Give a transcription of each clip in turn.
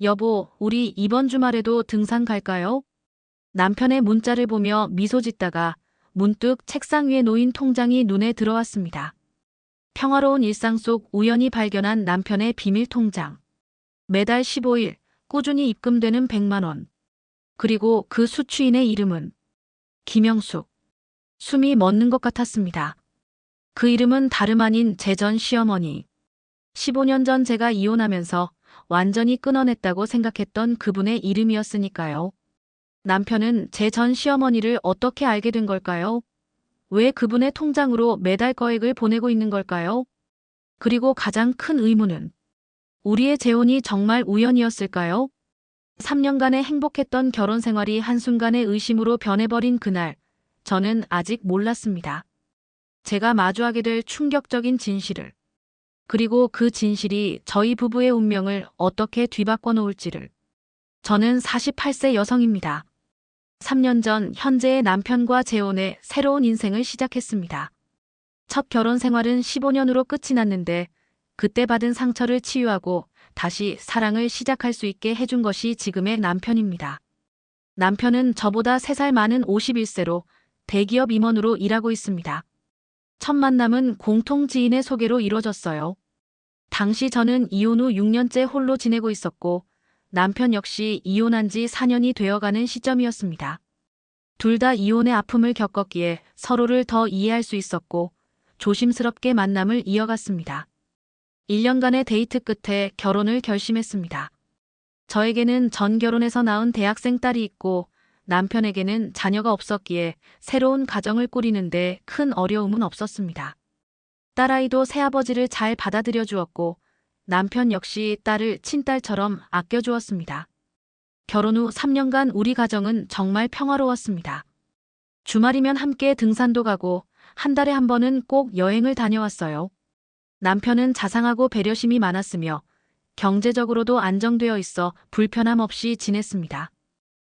여보, 우리 이번 주말에도 등산 갈까요? 남편의 문자를 보며 미소 짓다가 문득 책상 위에 놓인 통장이 눈에 들어왔습니다. 평화로운 일상 속 우연히 발견한 남편의 비밀 통장. 매달 15일 꾸준히 입금되는 100만 원. 그리고 그 수취인의 이름은 김영숙. 숨이 멎는 것 같았습니다. 그 이름은 다름 아닌 제 전 시어머니. 15년 전 제가 이혼하면서 완전히 끊어냈다고 생각했던 그분의 이름이었으니까요. 남편은 제 전 시어머니를 어떻게 알게 된 걸까요? 왜 그분의 통장으로 매달 거액을 보내고 있는 걸까요? 그리고 가장 큰 의문은 우리의 재혼이 정말 우연이었을까요? 3년간의 행복했던 결혼 생활이 한순간에 의심으로 변해버린 그날, 저는 아직 몰랐습니다. 제가 마주하게 될 충격적인 진실을, 그리고 그 진실이 저희 부부의 운명을 어떻게 뒤바꿔 놓을지를. 저는 48세 여성입니다. 3년 전 현재의 남편과 재혼해 새로운 인생을 시작했습니다. 첫 결혼 생활은 15년으로 끝이 났는데 그때 받은 상처를 치유하고 다시 사랑을 시작할 수 있게 해준 것이 지금의 남편입니다. 남편은 저보다 3살 많은 51세로 대기업 임원으로 일하고 있습니다. 첫 만남은 공통 지인의 소개로 이루어졌어요. 당시 저는 이혼 후 6년째 홀로 지내고 있었고 남편 역시 이혼한 지 4년이 되어가는 시점이었습니다. 둘 다 이혼의 아픔을 겪었기에 서로를 더 이해할 수 있었고 조심스럽게 만남을 이어갔습니다. 1년간의 데이트 끝에 결혼을 결심했습니다. 저에게는 전 결혼해서 낳은 대학생 딸이 있고 남편에게는 자녀가 없었기에 새로운 가정을 꾸리는데 큰 어려움은 없었습니다. 딸아이도 새아버지를 잘 받아들여 주었고 남편 역시 딸을 친딸처럼 아껴주었습니다. 결혼 후 3년간 우리 가정은 정말 평화로웠습니다. 주말이면 함께 등산도 가고 한 달에 한 번은 꼭 여행을 다녀왔어요. 남편은 자상하고 배려심이 많았으며 경제적으로도 안정되어 있어 불편함 없이 지냈습니다.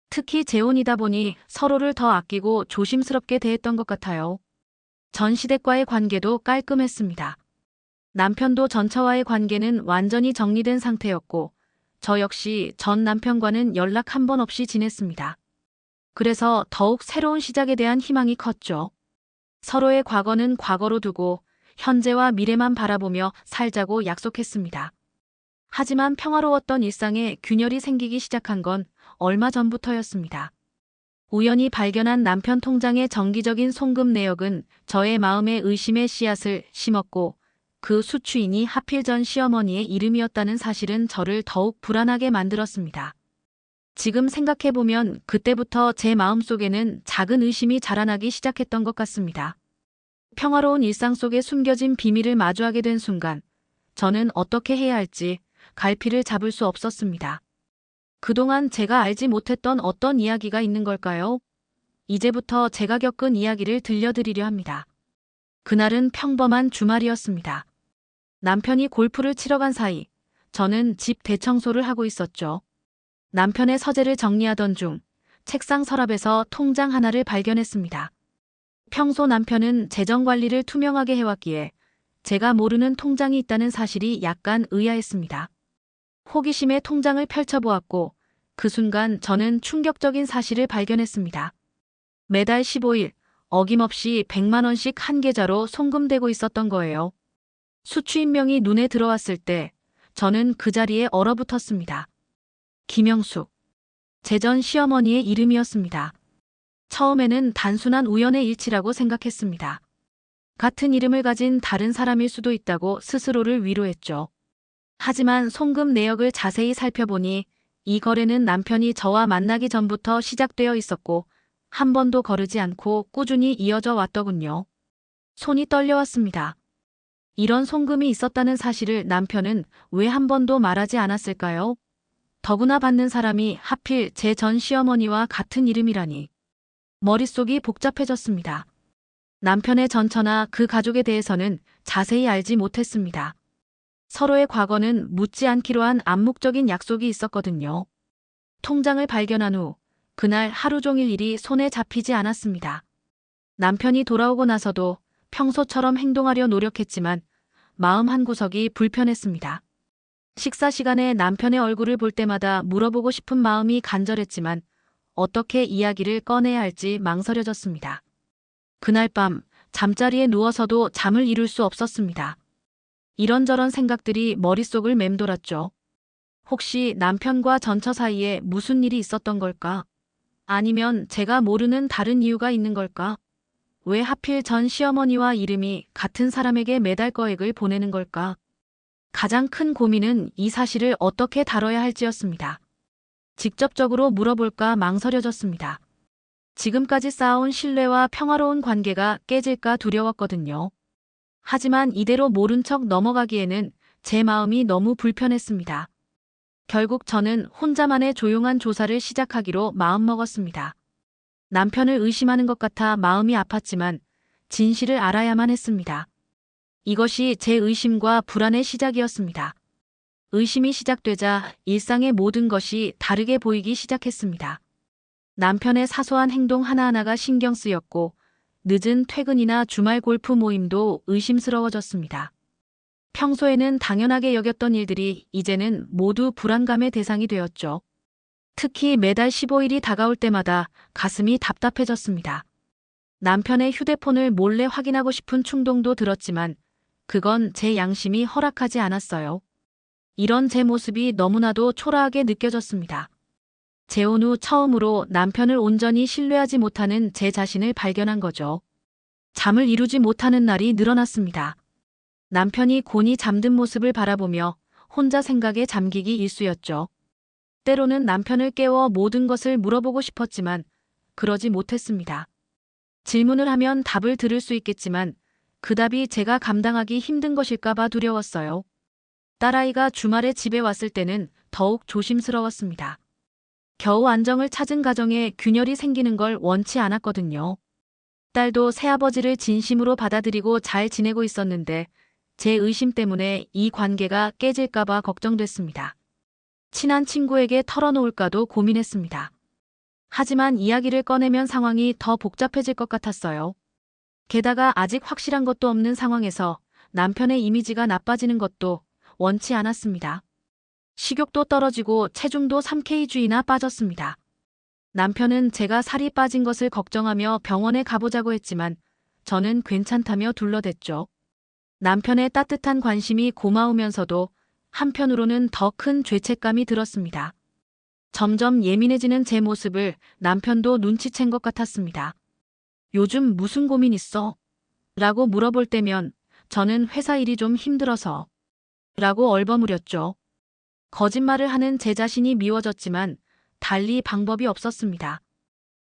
특히 재혼이다 보니 서로를 더 아끼고 조심스럽게 대했던 것 같아요. 전 시댁과의 관계도 깔끔했습니다. 남편도 전처와의 관계는 완전히 정리된 상태였고 저 역시 전 남편과는 연락 한 번 없이 지냈습니다. 그래서 더욱 새로운 시작에 대한 희망이 컸죠. 서로의 과거는 과거로 두고 현재와 미래만 바라보며 살자고 약속했습니다. 하지만 평화로웠던 일상에 균열이 생기기 시작한 건 얼마 전부터였습니다. 우연히 발견한 남편 통장의 정기적인 송금 내역은 저의 마음에 의심의 씨앗을 심었고 그 수취인이 하필 전 시어머니의 이름이었다는 사실은 저를 더욱 불안하게 만들었습니다. 지금 생각해보면 그때부터 제 마음속에는 작은 의심이 자라나기 시작했던 것 같습니다. 평화로운 일상 속에 숨겨진 비밀을 마주하게 된 순간 저는 어떻게 해야 할지 갈피를 잡을 수 없었습니다. 그동안 제가 알지 못했던 어떤 이야기가 있는 걸까요? 이제부터 제가 겪은 이야기를 들려드리려 합니다. 그날은 평범한 주말이었습니다. 남편이 골프를 치러 간 사이 저는 집 대청소를 하고 있었죠. 남편의 서재를 정리하던 중 책상 서랍에서 통장 하나를 발견했습니다. 평소 남편은 재정 관리를 투명하게 해왔기에 제가 모르는 통장이 있다는 사실이 약간 의아했습니다. 호기심에 통장을 펼쳐보았고 그 순간 저는 충격적인 사실을 발견했습니다. 매달 15일 어김없이 100만 원씩 한 계좌로 송금되고 있었던 거예요. 수취인명이 눈에 들어왔을 때 저는 그 자리에 얼어붙었습니다. 김영숙. 제 전 시어머니의 이름이었습니다. 처음에는 단순한 우연의 일치라고 생각했습니다. 같은 이름을 가진 다른 사람일 수도 있다고 스스로를 위로했죠. 하지만 송금 내역을 자세히 살펴보니 이 거래는 남편이 저와 만나기 전부터 시작되어 있었고 한 번도 거르지 않고 꾸준히 이어져 왔더군요. 손이 떨려왔습니다. 이런 송금이 있었다는 사실을 남편은 왜 한 번도 말하지 않았을까요? 더구나 받는 사람이 하필 제 전 시어머니와 같은 이름이라니. 머릿속이 복잡해졌습니다. 남편의 전처나 그 가족에 대해서는 자세히 알지 못했습니다. 서로의 과거는 묻지 않기로 한 암묵적인 약속이 있었거든요. 통장을 발견한 후 그날 하루 종일 일이 손에 잡히지 않았습니다. 남편이 돌아오고 나서도 평소처럼 행동하려 노력했지만 마음 한구석이 불편했습니다. 식사 시간에 남편의 얼굴을 볼 때마다 물어보고 싶은 마음이 간절했지만 어떻게 이야기를 꺼내야 할지 망설여졌습니다. 그날 밤 잠자리에 누워서도 잠을 이룰 수 없었습니다. 이런저런 생각들이 머릿속을 맴돌았죠. 혹시 남편과 전처 사이에 무슨 일이 있었던 걸까? 아니면 제가 모르는 다른 이유가 있는 걸까? 왜 하필 전 시어머니와 이름이 같은 사람에게 매달 거액을 보내는 걸까? 가장 큰 고민은 이 사실을 어떻게 다뤄야 할지였습니다. 직접적으로 물어볼까 망설여졌습니다. 지금까지 쌓아온 신뢰와 평화로운 관계가 깨질까 두려웠거든요. 하지만 이대로 모른 척 넘어가기에는 제 마음이 너무 불편했습니다. 결국 저는 혼자만의 조용한 조사를 시작하기로 마음먹었습니다. 남편을 의심하는 것 같아 마음이 아팠지만 진실을 알아야만 했습니다. 이것이 제 의심과 불안의 시작이었습니다. 의심이 시작되자 일상의 모든 것이 다르게 보이기 시작했습니다. 남편의 사소한 행동 하나하나가 신경 쓰였고 늦은 퇴근이나 주말 골프 모임도 의심스러워졌습니다. 평소에는 당연하게 여겼던 일들이 이제는 모두 불안감의 대상이 되었죠. 특히 매달 15일이 다가올 때마다 가슴이 답답해졌습니다. 남편의 휴대폰을 몰래 확인하고 싶은 충동도 들었지만 그건 제 양심이 허락하지 않았어요. 이런 제 모습이 너무나도 초라하게 느껴졌습니다. 재혼 후 처음으로 남편을 온전히 신뢰하지 못하는 제 자신을 발견한 거죠. 잠을 이루지 못하는 날이 늘어났습니다. 남편이 곤히 잠든 모습을 바라보며 혼자 생각에 잠기기 일쑤였죠. 때로는 남편을 깨워 모든 것을 물어보고 싶었지만 그러지 못했습니다. 질문을 하면 답을 들을 수 있겠지만 그 답이 제가 감당하기 힘든 것일까봐 두려웠어요. 딸아이가 주말에 집에 왔을 때는 더욱 조심스러웠습니다. 겨우 안정을 찾은 가정에 균열이 생기는 걸 원치 않았거든요. 딸도 새아버지를 진심으로 받아들이고 잘 지내고 있었는데 제 의심 때문에 이 관계가 깨질까봐 걱정됐습니다. 친한 친구에게 털어놓을까도 고민했습니다. 하지만 이야기를 꺼내면 상황이 더 복잡해질 것 같았어요. 게다가 아직 확실한 것도 없는 상황에서 남편의 이미지가 나빠지는 것도 원치 않았습니다. 식욕도 떨어지고 체중도 3kg나 빠졌습니다. 남편은 제가 살이 빠진 것을 걱정하며 병원에 가보자고 했지만 저는 괜찮다며 둘러댔죠. 남편의 따뜻한 관심이 고마우면서도 한편으로는 더 큰 죄책감이 들었습니다. 점점 예민해지는 제 모습을 남편도 눈치챈 것 같았습니다. 요즘 무슨 고민 있어? 라고 물어볼 때면 저는 회사 일이 좀 힘들어서 라고 얼버무렸죠. 거짓말을 하는 제 자신이 미워졌지만 달리 방법이 없었습니다.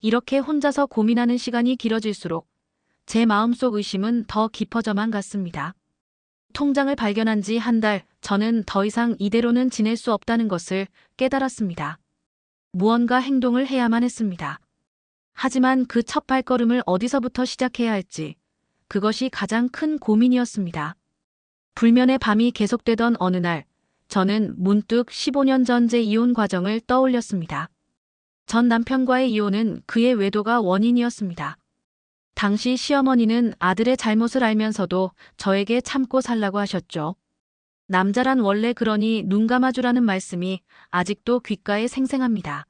이렇게 혼자서 고민하는 시간이 길어질수록 제 마음속 의심은 더 깊어져만 갔습니다. 통장을 발견한 지 한 달, 저는 더 이상 이대로는 지낼 수 없다는 것을 깨달았습니다. 무언가 행동을 해야만 했습니다. 하지만 그 첫 발걸음을 어디서부터 시작해야 할지, 그것이 가장 큰 고민이었습니다. 불면의 밤이 계속되던 어느 날, 저는 문득 15년 전 제 이혼 과정을 떠올렸습니다. 전 남편과의 이혼은 그의 외도가 원인이었습니다. 당시 시어머니는 아들의 잘못을 알면서도 저에게 참고 살라고 하셨죠. 남자란 원래 그러니 눈 감아주라는 말씀이 아직도 귓가에 생생합니다.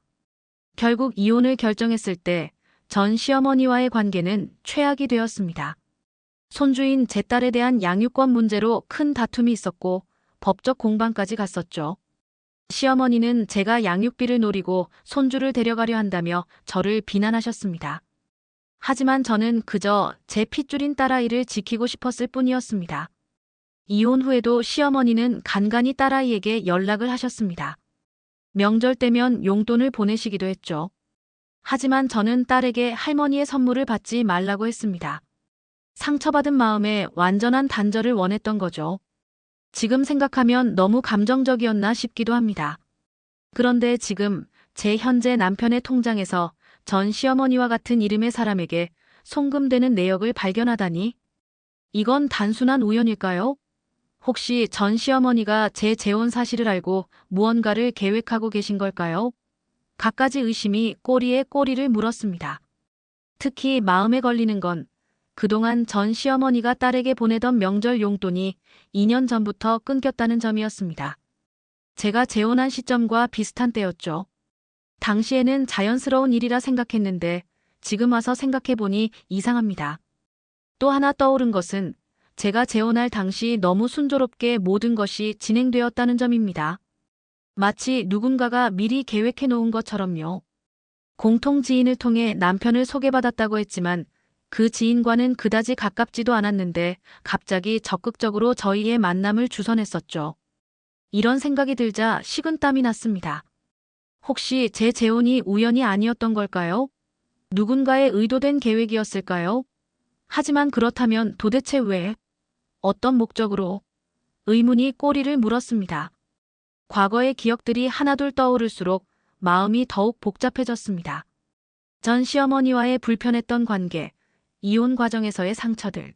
결국 이혼을 결정했을 때 전 시어머니와의 관계는 최악이 되었습니다. 손주인 제 딸에 대한 양육권 문제로 큰 다툼이 있었고 법적 공방까지 갔었죠. 시어머니는 제가 양육비를 노리고 손주를 데려가려 한다며 저를 비난하셨습니다. 하지만 저는 그저 제 핏줄인 딸아이를 지키고 싶었을 뿐이었습니다. 이혼 후에도 시어머니는 간간히 딸아이에게 연락을 하셨습니다. 명절 때면 용돈을 보내시기도 했죠. 하지만 저는 딸에게 할머니의 선물을 받지 말라고 했습니다. 상처받은 마음에 완전한 단절을 원했던 거죠. 지금 생각하면 너무 감정적이었나 싶기도 합니다. 그런데 지금 제 현재 남편의 통장에서 전 시어머니와 같은 이름의 사람에게 송금되는 내역을 발견하다니? 이건 단순한 우연일까요? 혹시 전 시어머니가 제 재혼 사실을 알고 무언가를 계획하고 계신 걸까요? 갖가지 의심이 꼬리에 꼬리를 물었습니다. 특히 마음에 걸리는 건 그동안 전 시어머니가 딸에게 보내던 명절 용돈이 2년 전부터 끊겼다는 점이었습니다. 제가 재혼한 시점과 비슷한 때였죠. 당시에는 자연스러운 일이라 생각했는데 지금 와서 생각해보니 이상합니다. 또 하나 떠오른 것은 제가 재혼할 당시 너무 순조롭게 모든 것이 진행되었다는 점입니다. 마치 누군가가 미리 계획해 놓은 것처럼요. 공통 지인을 통해 남편을 소개받았다고 했지만 그 지인과는 그다지 가깝지도 않았는데 갑자기 적극적으로 저희의 만남을 주선했었죠. 이런 생각이 들자 식은땀이 났습니다. 혹시 제 재혼이 우연이 아니었던 걸까요? 누군가의 의도된 계획이었을까요? 하지만 그렇다면 도대체 왜? 어떤 목적으로? 의문이 꼬리를 물었습니다. 과거의 기억들이 하나둘 떠오를수록 마음이 더욱 복잡해졌습니다. 전 시어머니와의 불편했던 관계, 이혼 과정에서의 상처들,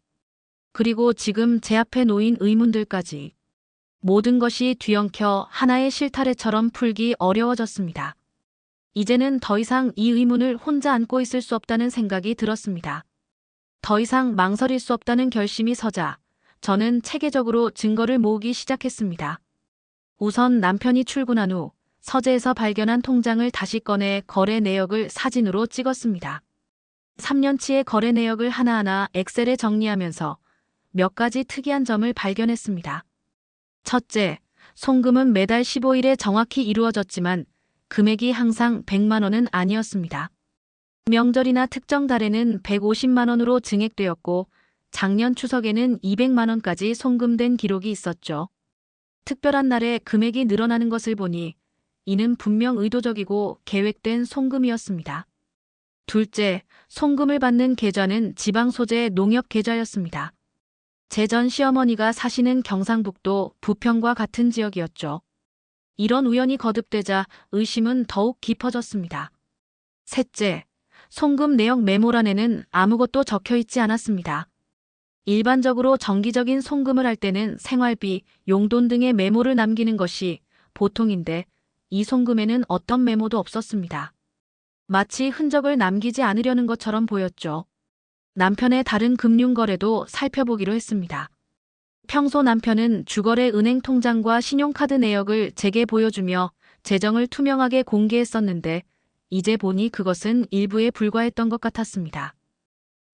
그리고 지금 제 앞에 놓인 의문들까지 모든 것이 뒤엉켜 하나의 실타래처럼 풀기 어려워졌습니다. 이제는 더 이상 이 의문을 혼자 안고 있을 수 없다는 생각이 들었습니다. 더 이상 망설일 수 없다는 결심이 서자 저는 체계적으로 증거를 모으기 시작했습니다. 우선 남편이 출근한 후 서재에서 발견한 통장을 다시 꺼내 거래 내역을 사진으로 찍었습니다. 3년치의 거래 내역을 하나하나 엑셀에 정리하면서 몇 가지 특이한 점을 발견했습니다. 첫째, 송금은 매달 15일에 정확히 이루어졌지만 금액이 항상 100만 원은 아니었습니다. 명절이나 특정 달에는 150만 원으로 증액되었고 작년 추석에는 200만 원까지 송금된 기록이 있었죠. 특별한 날에 금액이 늘어나는 것을 보니 이는 분명 의도적이고 계획된 송금이었습니다. 둘째, 송금을 받는 계좌는 지방 소재의 농협 계좌였습니다. 제 전 시어머니가 사시는 경상북도 부평과 같은 지역이었죠. 이런 우연이 거듭되자 의심은 더욱 깊어졌습니다. 셋째, 송금 내역 메모란에는 아무것도 적혀 있지 않았습니다. 일반적으로 정기적인 송금을 할 때는 생활비, 용돈 등의 메모를 남기는 것이 보통인데 이 송금에는 어떤 메모도 없었습니다. 마치 흔적을 남기지 않으려는 것처럼 보였죠. 남편의 다른 금융거래도 살펴보기로 했습니다. 평소 남편은 주거래 은행 통장과 신용카드 내역을 제게 보여주며 재정을 투명하게 공개했었는데 이제 보니 그것은 일부에 불과했던 것 같았습니다.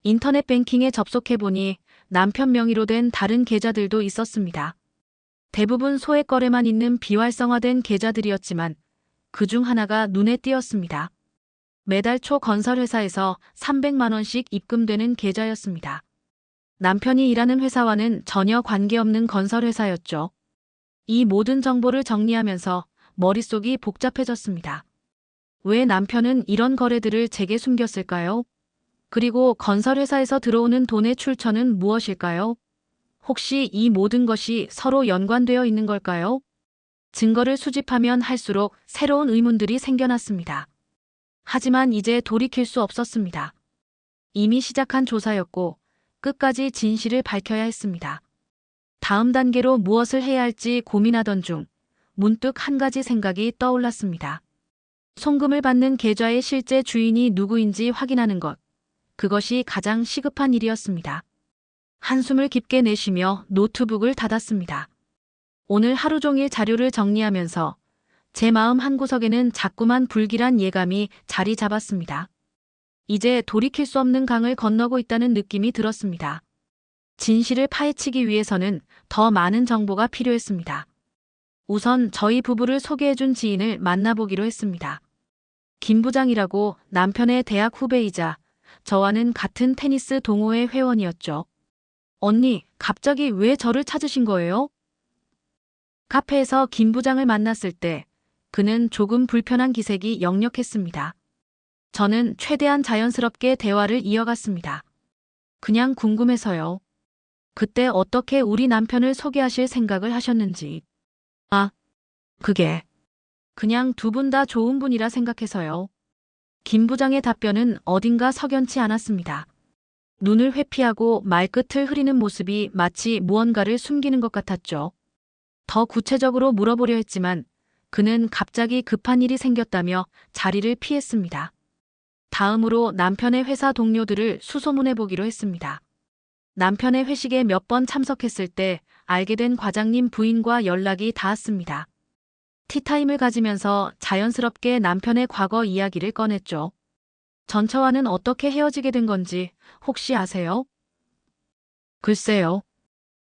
인터넷 뱅킹에 접속해보니 남편 명의로 된 다른 계좌들도 있었습니다. 대부분 소액 거래만 있는 비활성화된 계좌들이었지만 그중 하나가 눈에 띄었습니다. 매달 초 건설회사에서 300만 원씩 입금되는 계좌였습니다. 남편이 일하는 회사와는 전혀 관계없는 건설회사였죠. 이 모든 정보를 정리하면서 머릿속이 복잡해졌습니다. 왜 남편은 이런 거래들을 제게 숨겼을까요? 그리고 건설회사에서 들어오는 돈의 출처는 무엇일까요? 혹시 이 모든 것이 서로 연관되어 있는 걸까요? 증거를 수집하면 할수록 새로운 의문들이 생겨났습니다. 하지만 이제 돌이킬 수 없었습니다. 이미 시작한 조사였고 끝까지 진실을 밝혀야 했습니다. 다음 단계로 무엇을 해야 할지 고민하던 중 문득 한 가지 생각이 떠올랐습니다. 송금을 받는 계좌의 실제 주인이 누구인지 확인하는 것. 그것이 가장 시급한 일이었습니다. 한숨을 깊게 내쉬며 노트북을 닫았습니다. 오늘 하루 종일 자료를 정리하면서 제 마음 한구석에는 자꾸만 불길한 예감이 자리 잡았습니다. 이제 돌이킬 수 없는 강을 건너고 있다는 느낌이 들었습니다. 진실을 파헤치기 위해서는 더 많은 정보가 필요했습니다. 우선 저희 부부를 소개해준 지인을 만나보기로 했습니다. 김 부장이라고 남편의 대학 후배이자 저와는 같은 테니스 동호회 회원이었죠. 언니, 갑자기 왜 저를 찾으신 거예요? 카페에서 김 부장을 만났을 때 그는 조금 불편한 기색이 역력했습니다. 저는 최대한 자연스럽게 대화를 이어갔습니다. 그냥 궁금해서요. 그때 어떻게 우리 남편을 소개하실 생각을 하셨는지. 아, 그게 그냥 두 분 다 좋은 분이라 생각해서요. 김 부장의 답변은 어딘가 석연치 않았습니다. 눈을 회피하고 말끝을 흐리는 모습이 마치 무언가를 숨기는 것 같았죠. 더 구체적으로 물어보려 했지만 그는 갑자기 급한 일이 생겼다며 자리를 피했습니다. 다음으로 남편의 회사 동료들을 수소문해 보기로 했습니다. 남편의 회식에 몇 번 참석했을 때 알게 된 과장님 부인과 연락이 닿았습니다. 티타임을 가지면서 자연스럽게 남편의 과거 이야기를 꺼냈죠. 전처와는 어떻게 헤어지게 된 건지 혹시 아세요? 글쎄요.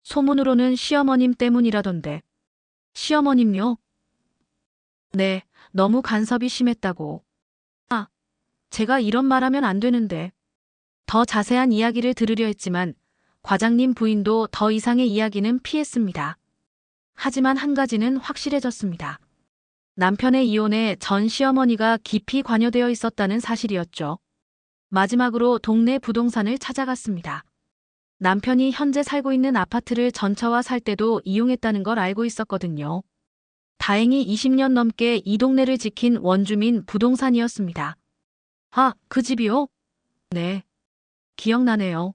소문으로는 시어머님 때문이라던데. 시어머님요? 네, 너무 간섭이 심했다고. 아, 제가 이런 말하면 안 되는데. 더 자세한 이야기를 들으려 했지만 과장님 부인도 더 이상의 이야기는 피했습니다. 하지만 한 가지는 확실해졌습니다. 남편의 이혼에 전 시어머니가 깊이 관여되어 있었다는 사실이었죠. 마지막으로 동네 부동산을 찾아갔습니다. 남편이 현재 살고 있는 아파트를 전처와 살 때도 이용했다는 걸 알고 있었거든요. 다행히 20년 넘게 이 동네를 지킨 원주민 부동산이었습니다. 아, 그 집이요? 네. 기억나네요.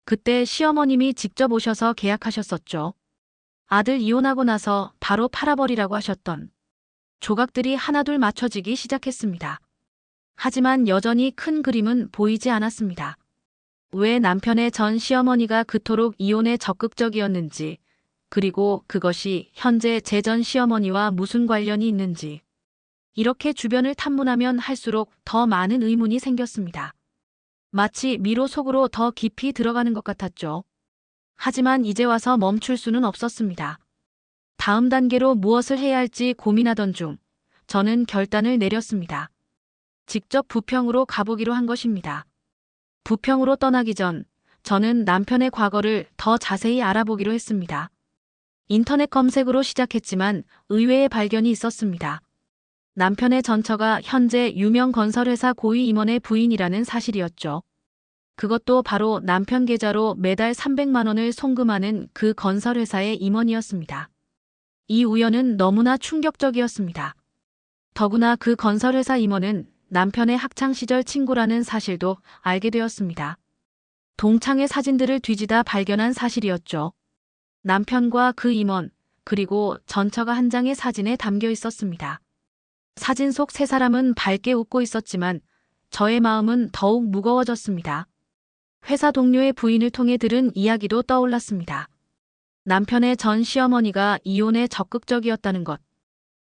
그때 시어머님이 직접 오셔서 계약하셨었죠. 아들 이혼하고 나서 바로 팔아버리라고 하셨던 조각들이 하나둘 맞춰지기 시작했습니다. 하지만 여전히 큰 그림은 보이지 않았습니다. 왜 남편의 전 시어머니가 그토록 이혼에 적극적이었는지, 그리고 그것이 현재 제 전 시어머니와 무슨 관련이 있는지. 이렇게 주변을 탐문하면 할수록 더 많은 의문이 생겼습니다. 마치 미로 속으로 더 깊이 들어가는 것 같았죠. 하지만 이제 와서 멈출 수는 없었습니다. 다음 단계로 무엇을 해야 할지 고민하던 중 저는 결단을 내렸습니다. 직접 부평으로 가보기로 한 것입니다. 부평으로 떠나기 전 저는 남편의 과거를 더 자세히 알아보기로 했습니다. 인터넷 검색으로 시작했지만 의외의 발견이 있었습니다. 남편의 전처가 현재 유명 건설회사 고위 임원의 부인이라는 사실이었죠. 그것도 바로 남편 계좌로 매달 300만 원을 송금하는 그 건설회사의 임원이었습니다. 이 우연은 너무나 충격적이었습니다. 더구나 그 건설회사 임원은 남편의 학창시절 친구라는 사실도 알게 되었습니다. 동창의 사진들을 뒤지다 발견한 사실이었죠. 남편과 그 임원, 그리고 전처가 한 장의 사진에 담겨 있었습니다. 사진 속 세 사람은 밝게 웃고 있었지만 저의 마음은 더욱 무거워졌습니다. 회사 동료의 부인을 통해 들은 이야기도 떠올랐습니다. 남편의 전 시어머니가 이혼에 적극적이었다는 것.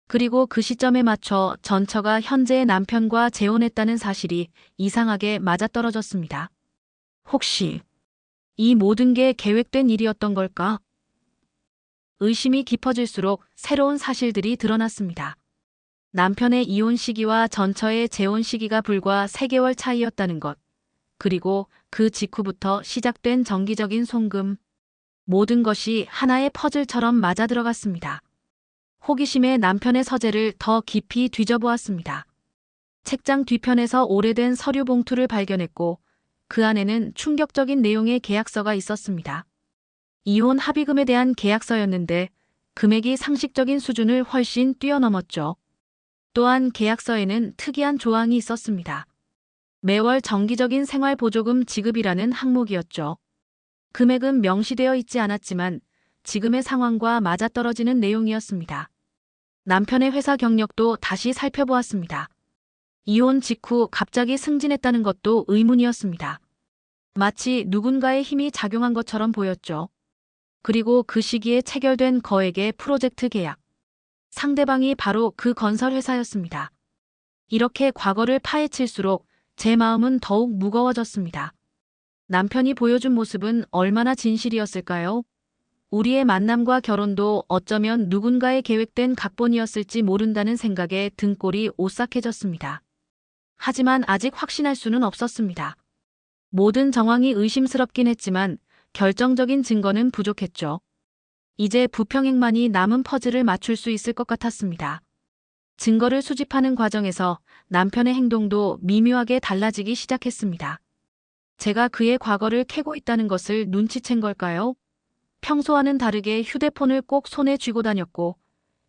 그리고 그 시점에 맞춰 전처가 현재의 남편과 재혼했다는 사실이 이상하게 맞아떨어졌습니다. 혹시 이 모든 게 계획된 일이었던 걸까? 의심이 깊어질수록 새로운 사실들이 드러났습니다. 남편의 이혼 시기와 전처의 재혼 시기가 불과 3개월 차이였다는 것. 그리고 그 직후부터 시작된 정기적인 송금. 모든 것이 하나의 퍼즐처럼 맞아들어갔습니다. 호기심에 남편의 서재를 더 깊이 뒤져보았습니다. 책장 뒤편에서 오래된 서류 봉투를 발견했고 그 안에는 충격적인 내용의 계약서가 있었습니다. 이혼 합의금에 대한 계약서였는데 금액이 상식적인 수준을 훨씬 뛰어넘었죠. 또한 계약서에는 특이한 조항이 있었습니다. 매월 정기적인 생활보조금 지급이라는 항목이었죠. 금액은 명시되어 있지 않았지만 지금의 상황과 맞아떨어지는 내용이었습니다. 남편의 회사 경력도 다시 살펴보았습니다. 이혼 직후 갑자기 승진했다는 것도 의문이었습니다. 마치 누군가의 힘이 작용한 것처럼 보였죠. 그리고 그 시기에 체결된 거액의 프로젝트 계약. 상대방이 바로 그 건설회사였습니다. 이렇게 과거를 파헤칠수록 제 마음은 더욱 무거워졌습니다. 남편이 보여준 모습은 얼마나 진실이었을까요? 우리의 만남과 결혼도 어쩌면 누군가의 계획된 각본이었을지 모른다는 생각에 등골이 오싹해졌습니다. 하지만 아직 확신할 수는 없었습니다. 모든 정황이 의심스럽긴 했지만 결정적인 증거는 부족했죠. 이제 부평행만이 남은 퍼즐을 맞출 수 있을 것 같았습니다. 증거를 수집하는 과정에서 남편의 행동도 미묘하게 달라지기 시작했습니다. 제가 그의 과거를 캐고 있다는 것을 눈치챈 걸까요? 평소와는 다르게 휴대폰을 꼭 손에 쥐고 다녔고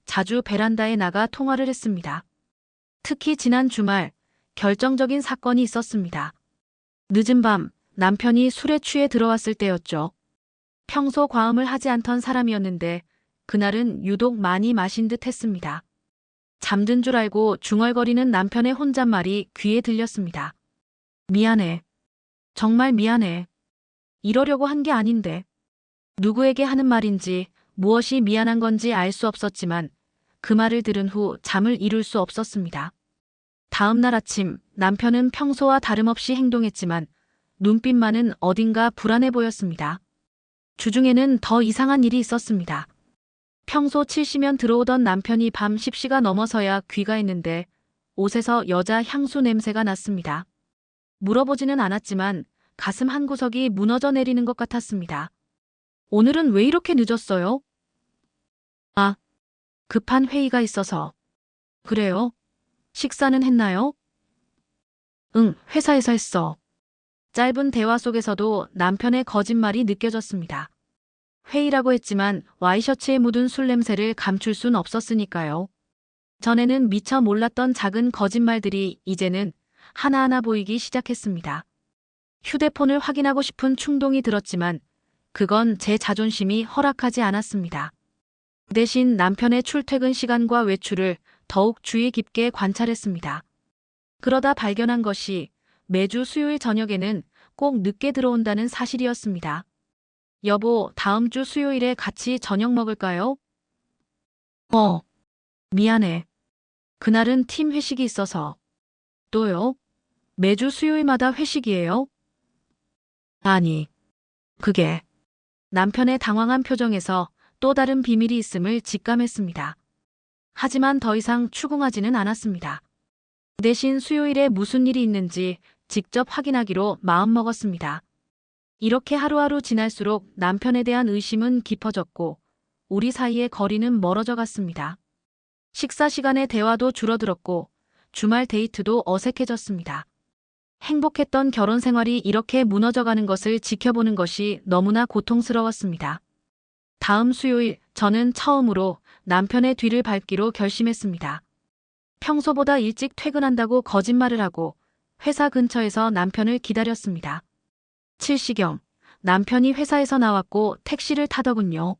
자주 베란다에 나가 통화를 했습니다. 특히 지난 주말 결정적인 사건이 있었습니다. 늦은 밤 남편이 술에 취해 들어왔을 때였죠. 평소 과음을 하지 않던 사람이었는데 그날은 유독 많이 마신 듯 했습니다. 잠든 줄 알고 중얼거리는 남편의 혼잣말이 귀에 들렸습니다. 미안해. 정말 미안해. 이러려고 한 게 아닌데. 누구에게 하는 말인지 무엇이 미안한 건지 알 수 없었지만 그 말을 들은 후 잠을 이룰 수 없었습니다. 다음 날 아침 남편은 평소와 다름없이 행동했지만 눈빛만은 어딘가 불안해 보였습니다. 주중에는 더 이상한 일이 있었습니다. 평소 7시면 들어오던 남편이 밤 10시가 넘어서야 귀가했는데 옷에서 여자 향수 냄새가 났습니다. 물어보지는 않았지만 가슴 한구석이 무너져 내리는 것 같았습니다. 오늘은 왜 이렇게 늦었어요? 아, 급한 회의가 있어서. 그래요? 식사는 했나요? 응, 회사에서 했어. 짧은 대화 속에서도 남편의 거짓말이 느껴졌습니다. 회의라고 했지만 와이셔츠에 묻은 술 냄새를 감출 순 없었으니까요. 전에는 미처 몰랐던 작은 거짓말들이 이제는 하나하나 보이기 시작했습니다. 휴대폰을 확인하고 싶은 충동이 들었지만 그건 제 자존심이 허락하지 않았습니다. 대신 남편의 출퇴근 시간과 외출을 더욱 주의 깊게 관찰했습니다. 그러다 발견한 것이 매주 수요일 저녁에는 꼭 늦게 들어온다는 사실이었습니다. 여보, 다음 주 수요일에 같이 저녁 먹을까요? 미안해. 그날은 팀 회식이 있어서. 또요? 매주 수요일마다 회식이에요? 아니, 그게. 남편의 당황한 표정에서 또 다른 비밀이 있음을 직감했습니다. 하지만 더 이상 추궁하지는 않았습니다. 대신 수요일에 무슨 일이 있는지 직접 확인하기로 마음먹었습니다. 이렇게 하루하루 지날수록 남편에 대한 의심은 깊어졌고 우리 사이의 거리는 멀어져 갔습니다. 식사 시간에 대화도 줄어들었고 주말 데이트도 어색해졌습니다. 행복했던 결혼 생활이 이렇게 무너져가는 것을 지켜보는 것이 너무나 고통스러웠습니다. 다음 수요일 저는 처음으로 남편의 뒤를 밟기로 결심했습니다. 평소보다 일찍 퇴근한다고 거짓말을 하고 회사 근처에서 남편을 기다렸습니다. 7시경 남편이 회사에서 나왔고 택시를 타더군요.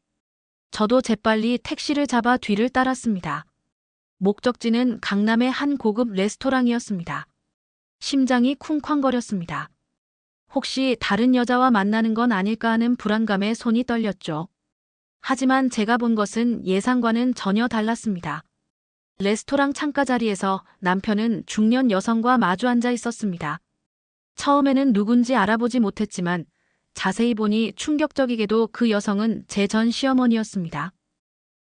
저도 재빨리 택시를 잡아 뒤를 따랐습니다. 목적지는 강남의 한 고급 레스토랑이었습니다. 심장이 쿵쾅거렸습니다. 혹시 다른 여자와 만나는 건 아닐까 하는 불안감에 손이 떨렸죠. 하지만 제가 본 것은 예상과는 전혀 달랐습니다. 레스토랑 창가 자리에서 남편은 중년 여성과 마주 앉아 있었습니다. 처음에는 누군지 알아보지 못했지만 자세히 보니 충격적이게도 그 여성은 제 전 시어머니였습니다.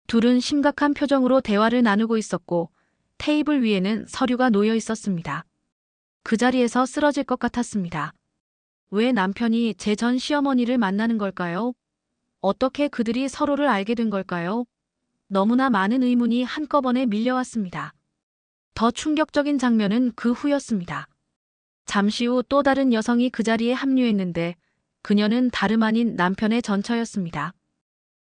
둘은 심각한 표정으로 대화를 나누고 있었고 테이블 위에는 서류가 놓여 있었습니다. 그 자리에서 쓰러질 것 같았습니다. 왜 남편이 제 전 시어머니를 만나는 걸까요? 어떻게 그들이 서로를 알게 된 걸까요? 너무나 많은 의문이 한꺼번에 밀려왔습니다. 더 충격적인 장면은 그 후였습니다. 잠시 후 또 다른 여성이 그 자리에 합류했는데 그녀는 다름 아닌 남편의 전처였습니다.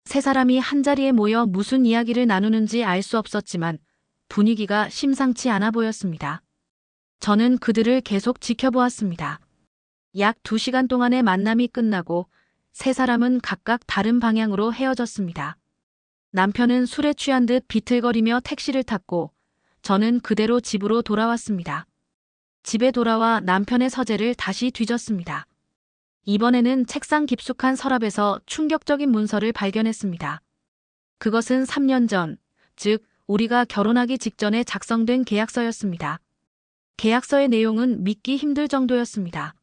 세 사람이 한자리에 모여 무슨 이야기를 나누는지 알 수 없었지만 분위기가 심상치 않아 보였습니다. 저는 그들을 계속 지켜보았습니다. 약 2시간 동안의 만남이 끝나고 세 사람은 각각 다른 방향으로 헤어졌습니다. 남편은 술에 취한 듯 비틀거리며 택시를 탔고 저는 그대로 집으로 돌아왔습니다. 집에 돌아와 남편의 서재를 다시 뒤졌습니다. 이번에는 책상 깊숙한 서랍에서 충격적인 문서를 발견했습니다. 그것은 3년 전, 즉 우리가 결혼하기 직전에 작성된 계약서였습니다. 계약서의 내용은 믿기 힘들 정도였습니다.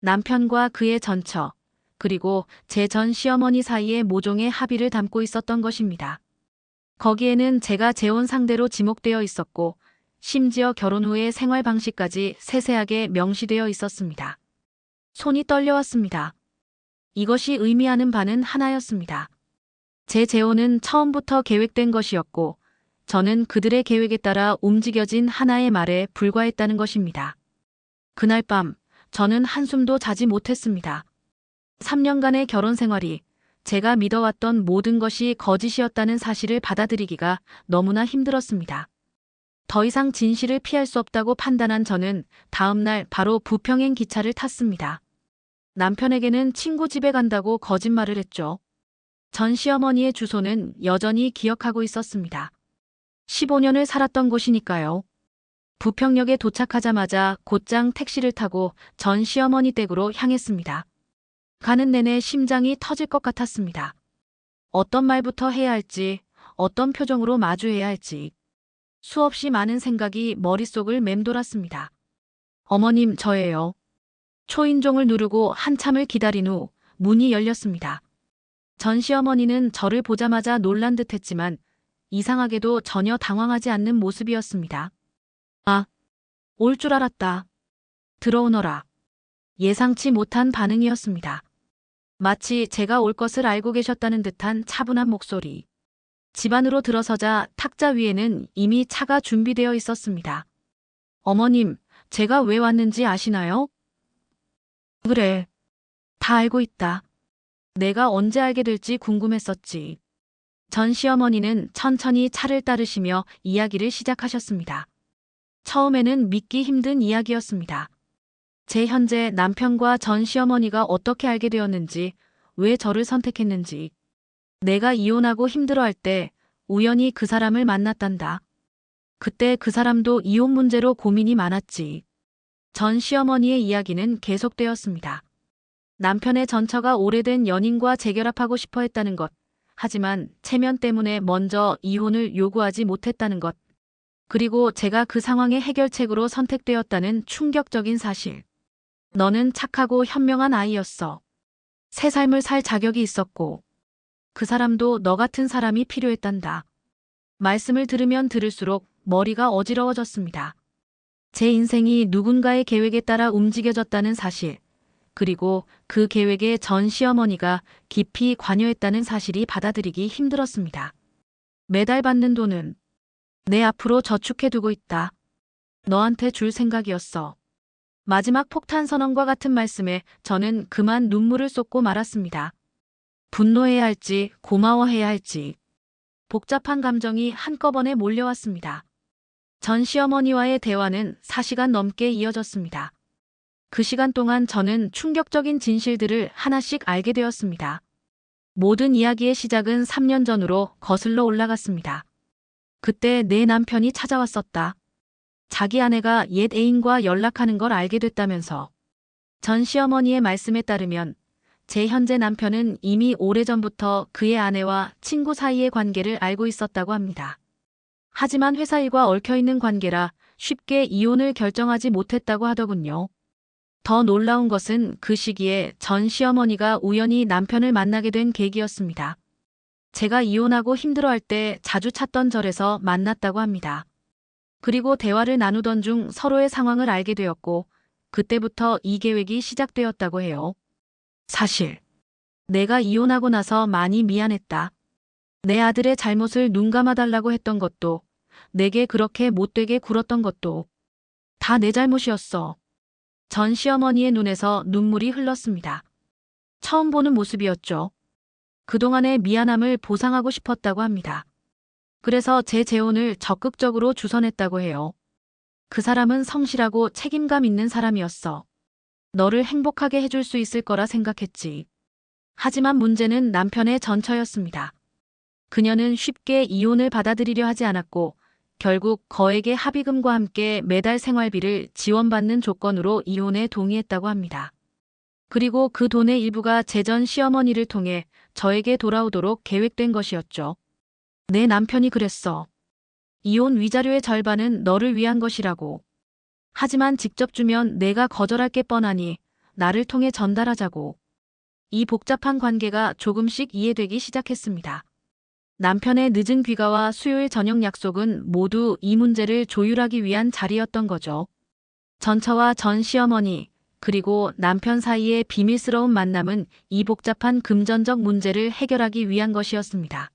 남편과 그의 전처, 그리고 제 전 시어머니 사이의 모종의 합의를 담고 있었던 것입니다. 거기에는 제가 재혼 상대로 지목되어 있었고 심지어 결혼 후의 생활 방식까지 세세하게 명시되어 있었습니다. 손이 떨려왔습니다. 이것이 의미하는 바는 하나였습니다. 제 재혼은 처음부터 계획된 것이었고 저는 그들의 계획에 따라 움직여진 하나의 말에 불과했다는 것입니다. 그날 밤 저는 한숨도 자지 못했습니다. 3년간의 결혼 생활이 제가 믿어왔던 모든 것이 거짓이었다는 사실을 받아들이기가 너무나 힘들었습니다. 더 이상 진실을 피할 수 없다고 판단한 저는 다음 날 바로 부평행 기차를 탔습니다. 남편에게는 친구 집에 간다고 거짓말을 했죠. 전 시어머니의 주소는 여전히 기억하고 있었습니다. 15년을 살았던 곳이니까요. 부평역에 도착하자마자 곧장 택시를 타고 전 시어머니 댁으로 향했습니다. 가는 내내 심장이 터질 것 같았습니다. 어떤 말부터 해야 할지, 어떤 표정으로 마주해야 할지. 수없이 많은 생각이 머릿속을 맴돌았습니다. 어머님, 저예요. 초인종을 누르고 한참을 기다린 후 문이 열렸습니다. 전 시어머니는 저를 보자마자 놀란 듯 했지만 이상하게도 전혀 당황하지 않는 모습이었습니다. 아, 올 줄 알았다. 들어오너라. 예상치 못한 반응이었습니다. 마치 제가 올 것을 알고 계셨다는 듯한 차분한 목소리. 집 안으로 들어서자 탁자 위에는 이미 차가 준비되어 있었습니다. 어머님, 제가 왜 왔는지 아시나요? 그래. 다 알고 있다. 내가 언제 알게 될지 궁금했었지. 전 시어머니는 천천히 차를 따르시며 이야기를 시작하셨습니다. 처음에는 믿기 힘든 이야기였습니다. 제 현재 남편과 전 시어머니가 어떻게 알게 되었는지, 왜 저를 선택했는지. 내가 이혼하고 힘들어할 때 우연히 그 사람을 만났단다. 그때 그 사람도 이혼 문제로 고민이 많았지. 전 시어머니의 이야기는 계속되었습니다. 남편의 전처가 오래된 연인과 재결합하고 싶어 했다는 것. 하지만 체면 때문에 먼저 이혼을 요구하지 못했다는 것. 그리고 제가 그 상황의 해결책으로 선택되었다는 충격적인 사실. 너는 착하고 현명한 아이였어. 새 삶을 살 자격이 있었고 그 사람도 너 같은 사람이 필요했단다. 말씀을 들으면 들을수록 머리가 어지러워졌습니다. 제 인생이 누군가의 계획에 따라 움직여졌다는 사실, 그리고 그 계획에 전 시어머니가 깊이 관여했다는 사실이 받아들이기 힘들었습니다. 매달 받는 돈은 내 앞으로 저축해두고 있다. 너한테 줄 생각이었어. 마지막 폭탄 선언과 같은 말씀에 저는 그만 눈물을 쏟고 말았습니다. 분노해야 할지 고마워해야 할지 복잡한 감정이 한꺼번에 몰려왔습니다. 전 시어머니와의 대화는 4시간 넘게 이어졌습니다. 그 시간 동안 저는 충격적인 진실들을 하나씩 알게 되었습니다. 모든 이야기의 시작은 3년 전으로 거슬러 올라갔습니다. 그때 내 남편이 찾아왔었다. 자기 아내가 옛 애인과 연락하는 걸 알게 됐다면서. 전 시어머니의 말씀에 따르면 제 현재 남편은 이미 오래전부터 그의 아내와 친구 사이의 관계를 알고 있었다고 합니다. 하지만 회사 일과 얽혀있는 관계라 쉽게 이혼을 결정하지 못했다고 하더군요. 더 놀라운 것은 그 시기에 전 시어머니가 우연히 남편을 만나게 된 계기였습니다. 제가 이혼하고 힘들어할 때 자주 찾던 절에서 만났다고 합니다. 그리고 대화를 나누던 중 서로의 상황을 알게 되었고 그때부터 이 계획이 시작되었다고 해요. 사실 내가 이혼하고 나서 많이 미안했다. 내 아들의 잘못을 눈감아달라고 했던 것도, 내게 그렇게 못되게 굴었던 것도 다 내 잘못이었어. 전 시어머니의 눈에서 눈물이 흘렀습니다. 처음 보는 모습이었죠. 그동안의 미안함을 보상하고 싶었다고 합니다. 그래서 제 재혼을 적극적으로 주선했다고 해요. 그 사람은 성실하고 책임감 있는 사람이었어. 너를 행복하게 해줄 수 있을 거라 생각했지. 하지만 문제는 남편의 전처였습니다. 그녀는 쉽게 이혼을 받아들이려 하지 않았고 결국 거액의 합의금과 함께 매달 생활비를 지원받는 조건으로 이혼에 동의했다고 합니다. 그리고 그 돈의 일부가 제 전 시어머니를 통해 저에게 돌아오도록 계획된 것이었죠. 내 남편이 그랬어. 이혼 위자료의 절반은 너를 위한 것이라고. 하지만 직접 주면 내가 거절할 게 뻔하니 나를 통해 전달하자고. 이 복잡한 관계가 조금씩 이해되기 시작했습니다. 남편의 늦은 귀가와 수요일 저녁 약속은 모두 이 문제를 조율하기 위한 자리였던 거죠. 전처와 전 시어머니, 그리고 남편 사이의 비밀스러운 만남은 이 복잡한 금전적 문제를 해결하기 위한 것이었습니다.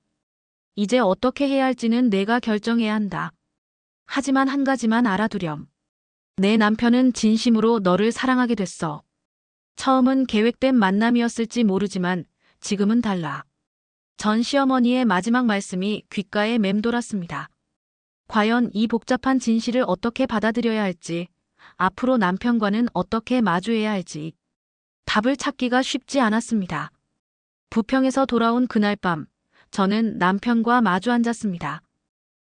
이제 어떻게 해야 할지는 내가 결정해야 한다. 하지만 한 가지만 알아두렴. 내 남편은 진심으로 너를 사랑하게 됐어. 처음은 계획된 만남이었을지 모르지만 지금은 달라. 전 시어머니의 마지막 말씀이 귓가에 맴돌았습니다. 과연 이 복잡한 진실을 어떻게 받아들여야 할지, 앞으로 남편과는 어떻게 마주해야 할지 답을 찾기가 쉽지 않았습니다. 부평에서 돌아온 그날 밤, 저는 남편과 마주 앉았습니다.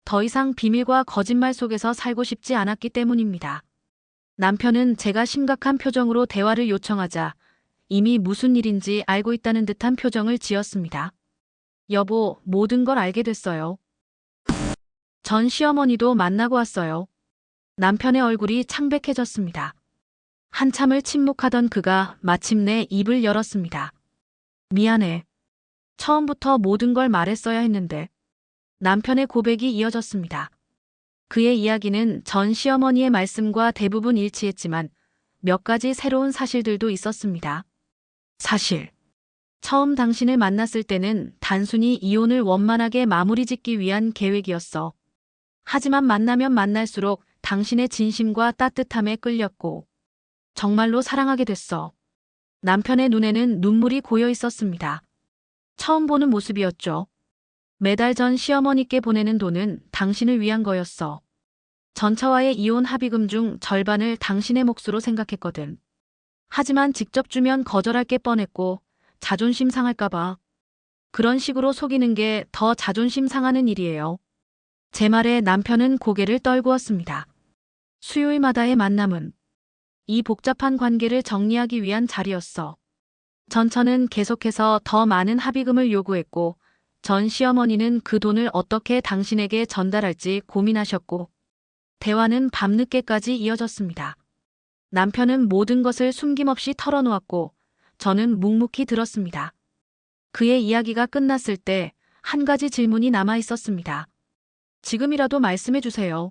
더 이상 비밀과 거짓말 속에서 살고 싶지 않았기 때문입니다. 남편은 제가 심각한 표정으로 대화를 요청하자 이미 무슨 일인지 알고 있다는 듯한 표정을 지었습니다. 여보, 모든 걸 알게 됐어요. 전 시어머니도 만나고 왔어요. 남편의 얼굴이 창백해졌습니다. 한참을 침묵하던 그가 마침내 입을 열었습니다. 미안해. 처음부터 모든 걸 말했어야 했는데. 남편의 고백이 이어졌습니다. 그의 이야기는 전 시어머니의 말씀과 대부분 일치했지만 몇 가지 새로운 사실들도 있었습니다. 사실. 처음 당신을 만났을 때는 단순히 이혼을 원만하게 마무리 짓기 위한 계획이었어. 하지만 만나면 만날수록 당신의 진심과 따뜻함에 끌렸고 정말로 사랑하게 됐어. 남편의 눈에는 눈물이 고여 있었습니다. 처음 보는 모습이었죠. 매달 전 시어머니께 보내는 돈은 당신을 위한 거였어. 전처와의 이혼 합의금 중 절반을 당신의 몫으로 생각했거든. 하지만 직접 주면 거절할 게 뻔했고 자존심 상할까봐. 그런 식으로 속이는 게 더 자존심 상하는 일이에요. 제 말에 남편은 고개를 떨구었습니다. 수요일마다의 만남은 이 복잡한 관계를 정리하기 위한 자리였어. 전처는 계속해서 더 많은 합의금을 요구했고 전 시어머니는 그 돈을 어떻게 당신에게 전달할지 고민하셨고 대화는 밤늦게까지 이어졌습니다. 남편은 모든 것을 숨김없이 털어놓았고 저는 묵묵히 들었습니다. 그의 이야기가 끝났을 때 한 가지 질문이 남아 있었습니다. 지금이라도 말씀해 주세요.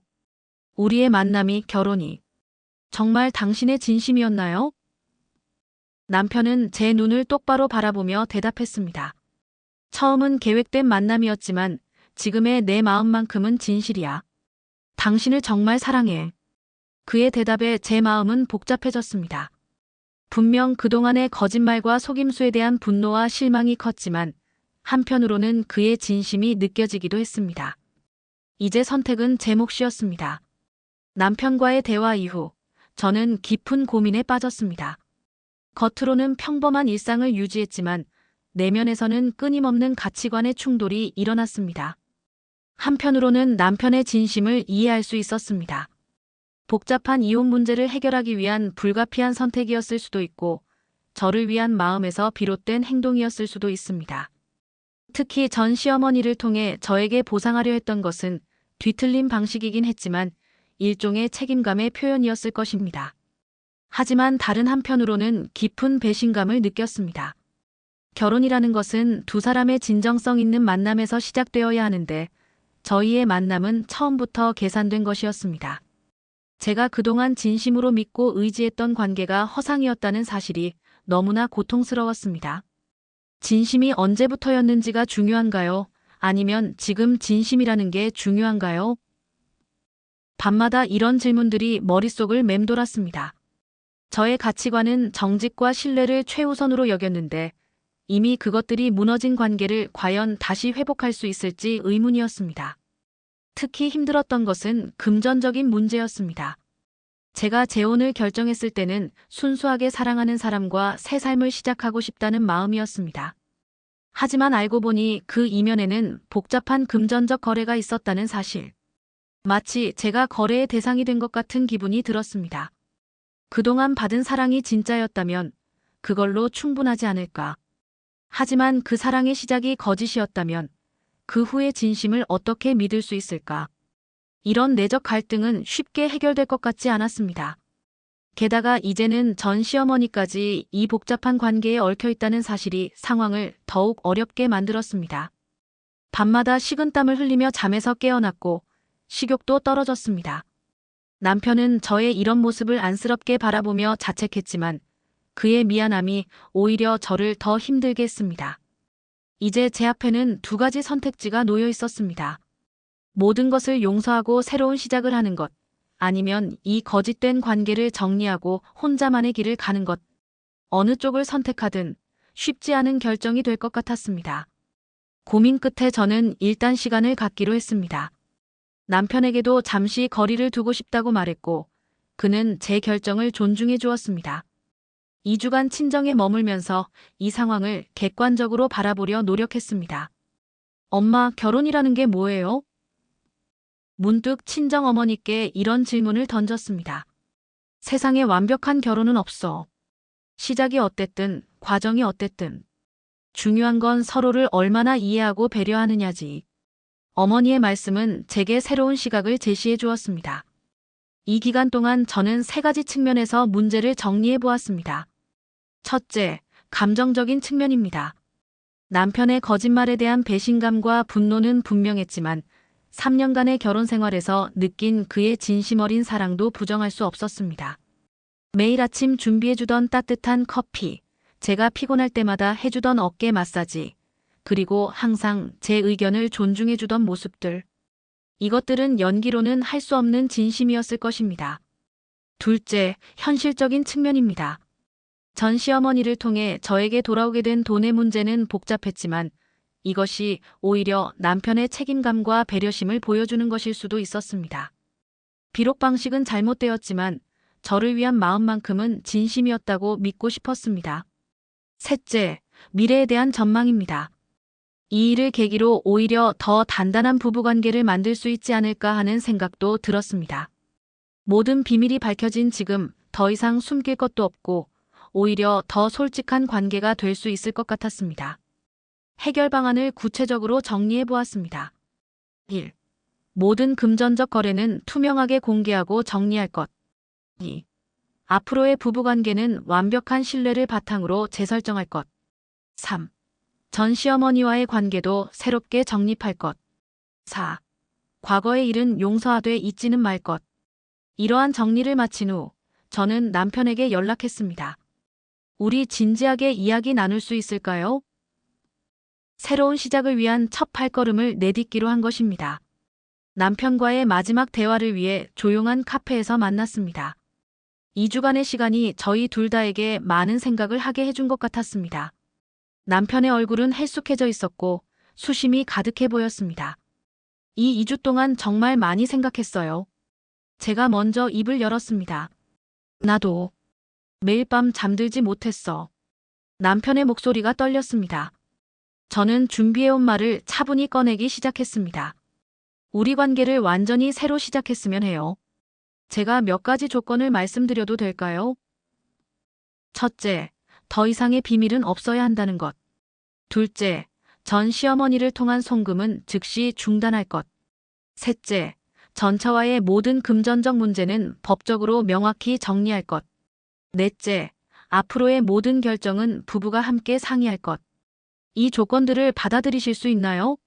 우리의 만남이, 결혼이 정말 당신의 진심이었나요? 남편은 제 눈을 똑바로 바라보며 대답했습니다. 처음은 계획된 만남이었지만 지금의 내 마음만큼은 진실이야. 당신을 정말 사랑해. 그의 대답에 제 마음은 복잡해졌습니다. 분명 그동안의 거짓말과 속임수에 대한 분노와 실망이 컸지만 한편으로는 그의 진심이 느껴지기도 했습니다. 이제 선택은 제 몫이었습니다. 남편과의 대화 이후 저는 깊은 고민에 빠졌습니다. 겉으로는 평범한 일상을 유지했지만 내면에서는 끊임없는 가치관의 충돌이 일어났습니다. 한편으로는 남편의 진심을 이해할 수 있었습니다. 복잡한 이혼 문제를 해결하기 위한 불가피한 선택이었을 수도 있고 저를 위한 마음에서 비롯된 행동이었을 수도 있습니다. 특히 전 시어머니를 통해 저에게 보상하려 했던 것은 뒤틀린 방식이긴 했지만 일종의 책임감의 표현이었을 것입니다. 하지만 다른 한편으로는 깊은 배신감을 느꼈습니다. 결혼이라는 것은 두 사람의 진정성 있는 만남에서 시작되어야 하는데 저희의 만남은 처음부터 계산된 것이었습니다. 제가 그동안 진심으로 믿고 의지했던 관계가 허상이었다는 사실이 너무나 고통스러웠습니다. 진심이 언제부터였는지가 중요한가요? 아니면 지금 진심이라는 게 중요한가요? 밤마다 이런 질문들이 머릿속을 맴돌았습니다. 저의 가치관은 정직과 신뢰를 최우선으로 여겼는데 이미 그것들이 무너진 관계를 과연 다시 회복할 수 있을지 의문이었습니다. 특히 힘들었던 것은 금전적인 문제였습니다. 제가 재혼을 결정했을 때는 순수하게 사랑하는 사람과 새 삶을 시작하고 싶다는 마음이었습니다. 하지만 알고 보니 그 이면에는 복잡한 금전적 거래가 있었다는 사실. 마치 제가 거래의 대상이 된 것 같은 기분이 들었습니다. 그동안 받은 사랑이 진짜였다면 그걸로 충분하지 않을까. 하지만 그 사랑의 시작이 거짓이었다면 그 후의 진심을 어떻게 믿을 수 있을까? 이런 내적 갈등은 쉽게 해결될 것 같지 않았습니다. 게다가 이제는 전 시어머니까지 이 복잡한 관계에 얽혀 있다는 사실이 상황을 더욱 어렵게 만들었습니다. 밤마다 식은땀을 흘리며 잠에서 깨어났고 식욕도 떨어졌습니다. 남편은 저의 이런 모습을 안쓰럽게 바라보며 자책했지만 그의 미안함이 오히려 저를 더 힘들게 했습니다. 이제 제 앞에는 두 가지 선택지가 놓여 있었습니다. 모든 것을 용서하고 새로운 시작을 하는 것, 아니면 이 거짓된 관계를 정리하고 혼자만의 길을 가는 것. 어느 쪽을 선택하든 쉽지 않은 결정이 될 것 같았습니다. 고민 끝에 저는 일단 시간을 갖기로 했습니다. 남편에게도 잠시 거리를 두고 싶다고 말했고 그는 제 결정을 존중해 주었습니다. 2주간 친정에 머물면서 이 상황을 객관적으로 바라보려 노력했습니다. 엄마, 결혼이라는 게 뭐예요? 문득 친정어머니께 이런 질문을 던졌습니다. 세상에 완벽한 결혼은 없어. 시작이 어땠든, 과정이 어땠든. 중요한 건 서로를 얼마나 이해하고 배려하느냐지. 어머니의 말씀은 제게 새로운 시각을 제시해 주었습니다. 이 기간 동안 저는 세 가지 측면에서 문제를 정리해 보았습니다. 첫째, 감정적인 측면입니다. 남편의 거짓말에 대한 배신감과 분노는 분명했지만 3년간의 결혼 생활에서 느낀 그의 진심 어린 사랑도 부정할 수 없었습니다. 매일 아침 준비해주던 따뜻한 커피, 제가 피곤할 때마다 해주던 어깨 마사지, 그리고 항상 제 의견을 존중해주던 모습들. 이것들은 연기로는 할 수 없는 진심이었을 것입니다. 둘째, 현실적인 측면입니다. 전 시어머니를 통해 저에게 돌아오게 된 돈의 문제는 복잡했지만 이것이 오히려 남편의 책임감과 배려심을 보여주는 것일 수도 있었습니다. 비록 방식은 잘못되었지만 저를 위한 마음만큼은 진심이었다고 믿고 싶었습니다. 셋째, 미래에 대한 전망입니다. 이 일을 계기로 오히려 더 단단한 부부관계를 만들 수 있지 않을까 하는 생각도 들었습니다. 모든 비밀이 밝혀진 지금 더 이상 숨길 것도 없고 오히려 더 솔직한 관계가 될 수 있을 것 같았습니다. 해결 방안을 구체적으로 정리해 보았습니다. 1. 모든 금전적 거래는 투명하게 공개하고 정리할 것. 2. 앞으로의 부부관계는 완벽한 신뢰를 바탕으로 재설정할 것. 3. 전 시어머니와의 관계도 새롭게 정립할 것. 4. 과거의 일은 용서하되 잊지는 말 것. 이러한 정리를 마친 후 저는 남편에게 연락했습니다. 우리 진지하게 이야기 나눌 수 있을까요? 새로운 시작을 위한 첫 발걸음을 내딛기로 한 것입니다. 남편과의 마지막 대화를 위해 조용한 카페에서 만났습니다. 2주간의 시간이 저희 둘 다에게 많은 생각을 하게 해준 것 같았습니다. 남편의 얼굴은 헬쑥해져 있었고 수심이 가득해 보였습니다. 이 2주 동안 정말 많이 생각했어요. 제가 먼저 입을 열었습니다. 나도. 매일 밤 잠들지 못했어. 남편의 목소리가 떨렸습니다. 저는 준비해온 말을 차분히 꺼내기 시작했습니다. 우리 관계를 완전히 새로 시작했으면 해요. 제가 몇 가지 조건을 말씀드려도 될까요? 첫째, 더 이상의 비밀은 없어야 한다는 것. 둘째, 전 시어머니를 통한 송금은 즉시 중단할 것. 셋째, 전처와의 모든 금전적 문제는 법적으로 명확히 정리할 것. 넷째, 앞으로의 모든 결정은 부부가 함께 상의할 것. 이 조건들을 받아들이실 수 있나요?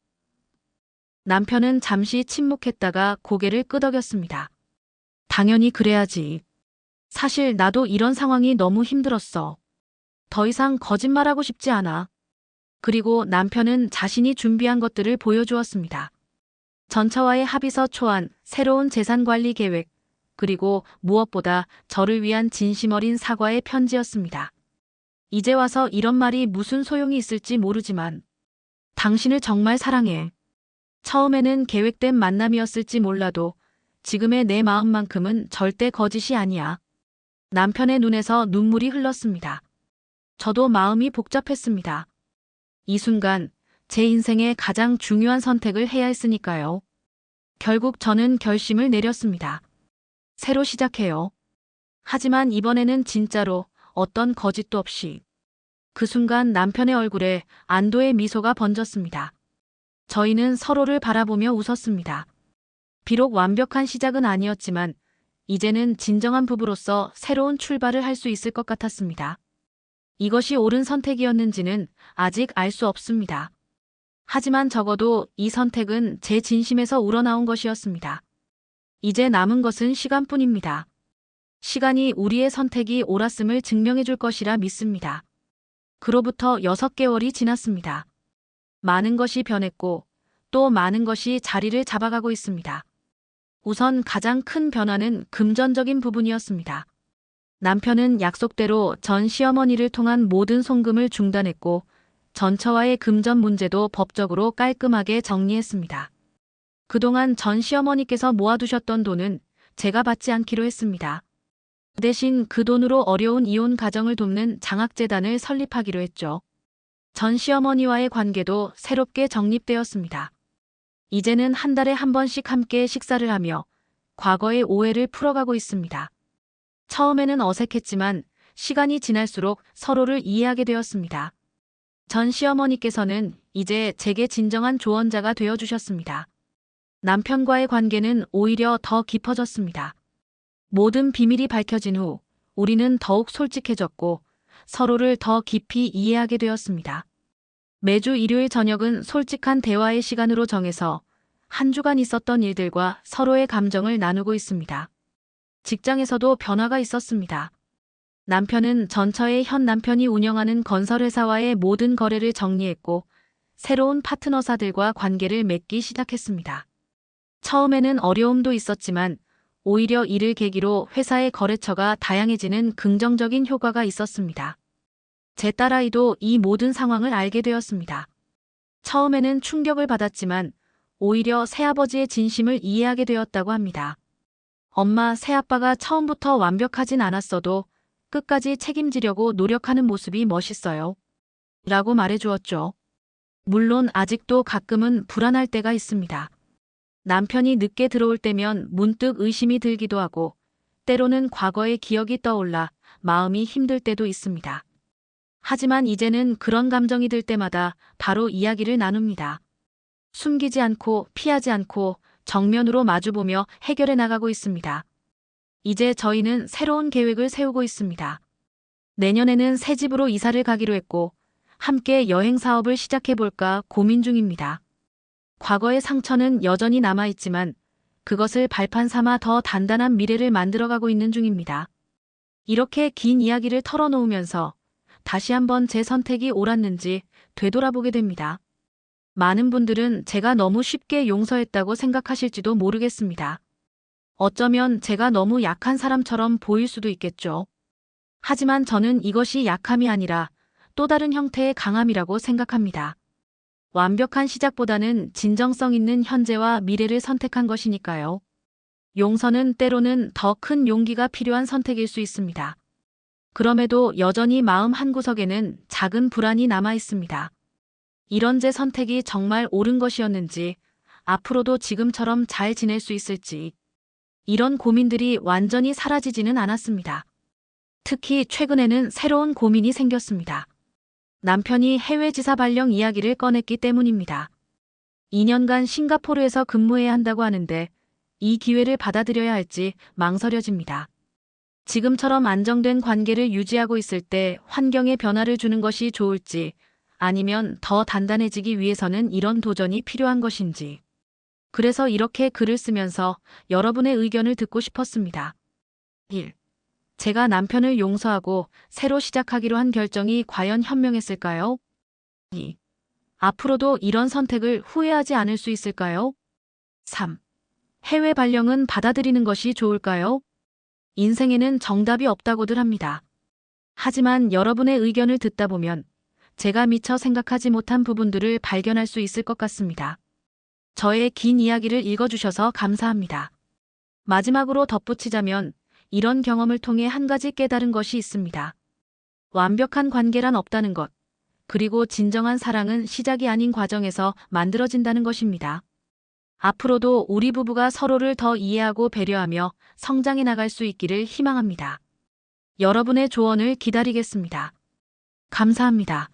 남편은 잠시 침묵했다가 고개를 끄덕였습니다. 당연히 그래야지. 사실 나도 이런 상황이 너무 힘들었어. 더 이상 거짓말하고 싶지 않아. 그리고 남편은 자신이 준비한 것들을 보여주었습니다. 전처와의 합의서 초안, 새로운 재산관리 계획, 그리고 무엇보다 저를 위한 진심 어린 사과의 편지였습니다. 이제 와서 이런 말이 무슨 소용이 있을지 모르지만 당신을 정말 사랑해. 처음에는 계획된 만남이었을지 몰라도 지금의 내 마음만큼은 절대 거짓이 아니야. 남편의 눈에서 눈물이 흘렀습니다. 저도 마음이 복잡했습니다. 이 순간 제 인생의 가장 중요한 선택을 해야 했으니까요. 결국 저는 결심을 내렸습니다. 새로 시작해요. 하지만 이번에는 진짜로 어떤 거짓도 없이. 그 순간 남편의 얼굴에 안도의 미소가 번졌습니다. 저희는 서로를 바라보며 웃었습니다. 비록 완벽한 시작은 아니었지만 이제는 진정한 부부로서 새로운 출발을 할 수 있을 것 같았습니다. 이것이 옳은 선택이었는지는 아직 알 수 없습니다. 하지만 적어도 이 선택은 제 진심에서 우러나온 것이었습니다. 이제 남은 것은 시간뿐입니다. 시간이 우리의 선택이 옳았음을 증명해 줄 것이라 믿습니다. 그로부터 6개월이 지났습니다. 많은 것이 변했고 또 많은 것이 자리를 잡아가고 있습니다. 우선 가장 큰 변화는 금전적인 부분이었습니다. 남편은 약속대로 전 시어머니를 통한 모든 송금을 중단했고 전처와의 금전 문제도 법적으로 깔끔하게 정리했습니다. 그동안 전 시어머니께서 모아두셨던 돈은 제가 받지 않기로 했습니다. 대신 그 돈으로 어려운 이혼 가정을 돕는 장학재단을 설립하기로 했죠. 전 시어머니와의 관계도 새롭게 정립되었습니다. 이제는 한 달에 한 번씩 함께 식사를 하며 과거의 오해를 풀어가고 있습니다. 처음에는 어색했지만 시간이 지날수록 서로를 이해하게 되었습니다. 전 시어머니께서는 이제 제게 진정한 조언자가 되어주셨습니다. 남편과의 관계는 오히려 더 깊어졌습니다. 모든 비밀이 밝혀진 후 우리는 더욱 솔직해졌고 서로를 더 깊이 이해하게 되었습니다. 매주 일요일 저녁은 솔직한 대화의 시간으로 정해서 한 주간 있었던 일들과 서로의 감정을 나누고 있습니다. 직장에서도 변화가 있었습니다. 남편은 전처의 현 남편이 운영하는 건설회사와의 모든 거래를 정리했고 새로운 파트너사들과 관계를 맺기 시작했습니다. 처음에는 어려움도 있었지만 오히려 이를 계기로 회사의 거래처가 다양해지는 긍정적인 효과가 있었습니다. 제 딸아이도 이 모든 상황을 알게 되었습니다. 처음에는 충격을 받았지만 오히려 새아버지의 진심을 이해하게 되었다고 합니다. 엄마, 새아빠가 처음부터 완벽하진 않았어도 끝까지 책임지려고 노력하는 모습이 멋있어요. 라고 말해주었죠. 물론 아직도 가끔은 불안할 때가 있습니다. 남편이 늦게 들어올 때면 문득 의심이 들기도 하고 때로는 과거의 기억이 떠올라 마음이 힘들 때도 있습니다. 하지만 이제는 그런 감정이 들 때마다 바로 이야기를 나눕니다. 숨기지 않고 피하지 않고 정면으로 마주보며 해결해 나가고 있습니다. 이제 저희는 새로운 계획을 세우고 있습니다. 내년에는 새 집으로 이사를 가기로 했고 함께 여행 사업을 시작해볼까 고민 중입니다. 과거의 상처는 여전히 남아있지만 그것을 발판 삼아 더 단단한 미래를 만들어가고 있는 중입니다. 이렇게 긴 이야기를 털어놓으면서 다시 한번 제 선택이 옳았는지 되돌아보게 됩니다. 많은 분들은 제가 너무 쉽게 용서했다고 생각하실지도 모르겠습니다. 어쩌면 제가 너무 약한 사람처럼 보일 수도 있겠죠. 하지만 저는 이것이 약함이 아니라 또 다른 형태의 강함이라고 생각합니다. 완벽한 시작보다는 진정성 있는 현재와 미래를 선택한 것이니까요. 용서는 때로는 더 큰 용기가 필요한 선택일 수 있습니다. 그럼에도 여전히 마음 한구석에는 작은 불안이 남아 있습니다. 이런 제 선택이 정말 옳은 것이었는지, 앞으로도 지금처럼 잘 지낼 수 있을지, 이런 고민들이 완전히 사라지지는 않았습니다. 특히 최근에는 새로운 고민이 생겼습니다. 남편이 해외 지사 발령 이야기를 꺼냈기 때문입니다. 2년간 싱가포르에서 근무해야 한다고 하는데 이 기회를 받아들여야 할지 망설여집니다. 지금처럼 안정된 관계를 유지하고 있을 때 환경에 변화를 주는 것이 좋을지, 아니면 더 단단해지기 위해서는 이런 도전이 필요한 것인지. 그래서 이렇게 글을 쓰면서 여러분의 의견을 듣고 싶었습니다. 1. 제가 남편을 용서하고 새로 시작하기로 한 결정이 과연 현명했을까요? 2. 앞으로도 이런 선택을 후회하지 않을 수 있을까요? 3. 해외 발령은 받아들이는 것이 좋을까요? 인생에는 정답이 없다고들 합니다. 하지만 여러분의 의견을 듣다 보면 제가 미처 생각하지 못한 부분들을 발견할 수 있을 것 같습니다. 저의 긴 이야기를 읽어주셔서 감사합니다. 마지막으로 덧붙이자면 이런 경험을 통해 한 가지 깨달은 것이 있습니다. 완벽한 관계란 없다는 것, 그리고 진정한 사랑은 시작이 아닌 과정에서 만들어진다는 것입니다. 앞으로도 우리 부부가 서로를 더 이해하고 배려하며 성장해 나갈 수 있기를 희망합니다. 여러분의 조언을 기다리겠습니다. 감사합니다.